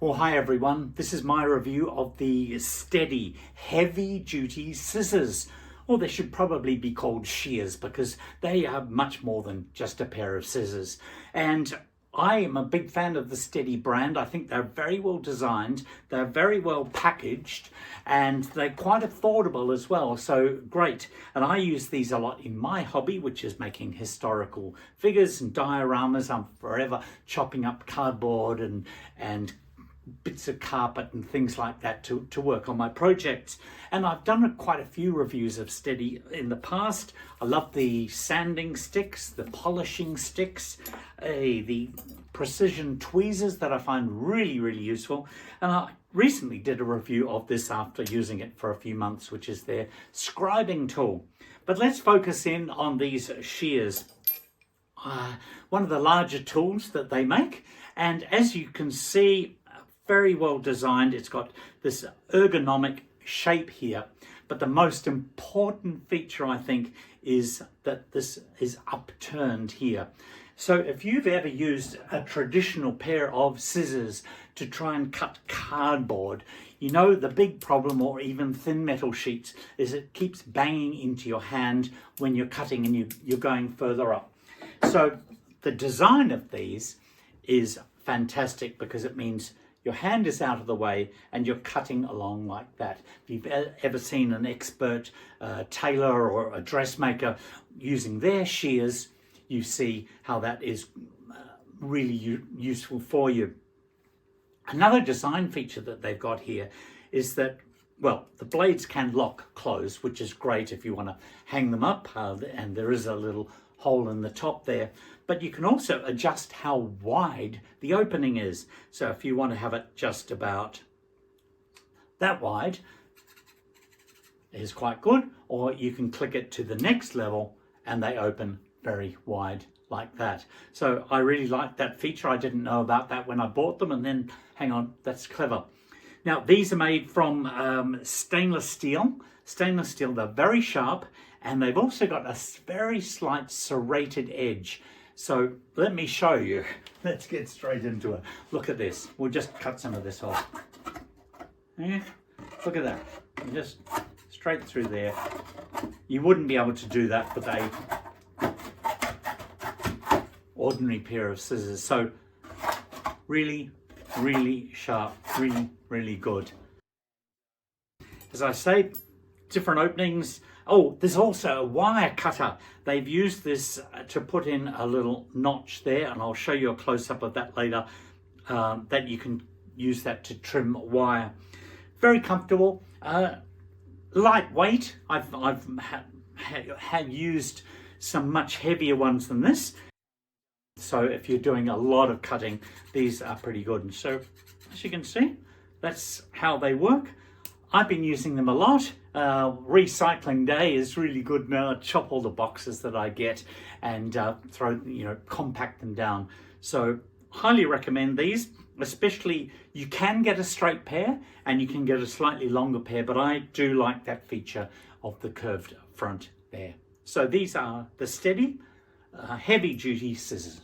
Well, hi everyone. This is my review of the Stedi heavy duty scissors. Or they should probably be called shears because they are much more than just a pair of scissors. And I am a big fan of the Stedi brand. I think they're very well designed, they're very well packaged, and they're quite affordable as well, so great. And I use these a lot in my hobby, which is making historical figures and dioramas. I'm forever chopping up cardboard and bits of carpet and things like that to work on my projects. And I've done quite a few reviews of Stedi in the past. I love the sanding sticks, the polishing sticks, the precision tweezers that I find really useful. And I recently did a review of this after using it for a few months, which is their scribing tool. But let's focus in on these shears. One of the larger tools that they make, and as you can see, very well designed. It's got this ergonomic shape here, but the most important feature I think is that this is upturned here. So if you've ever used a traditional pair of scissors to try and cut cardboard, you know the big problem, or even thin metal sheets, is it keeps banging into your hand when you're cutting and you're going further up. So the design of these is fantastic because it means your hand is out of the way and you're cutting along like that. If you've ever seen an expert tailor or a dressmaker using their shears, you see how that is really useful for you. Another design feature that they've got here is that, well, the blades can lock close, which is great if you want to hang them up, and there is a little hole in the top there, but you can also adjust how wide the opening is. So if you want to have it just about that wide, is quite good, or you can click it to the next level and they open very wide like that. So I really like that feature. I didn't know about that when I bought them, and then hang on, that's clever. Now these are made from stainless steel. Stainless steel, they're very sharp, and they've also got a very slight serrated edge. So let me show you. Let's get straight into it. Look at this. We'll just cut some of this off. Yeah, look at that. Just straight through there. You wouldn't be able to do that with a ordinary pair of scissors. So really sharp, really good. As I say, different openings. Oh, there's also a wire cutter. They've used this to put in a little notch there, and I'll show you a close-up of that later, that you can use that to trim wire. Very comfortable, lightweight. I've used some much heavier ones than this. So if you're doing a lot of cutting, these are pretty good. And so, as you can see, that's how they work. I've been using them a lot. Recycling day is really good now. I chop all the boxes that I get and compact them down. So highly recommend these, especially you can get a straight pair and you can get a slightly longer pair, but I do like that feature of the curved front there. So these are the Stedi heavy duty scissors.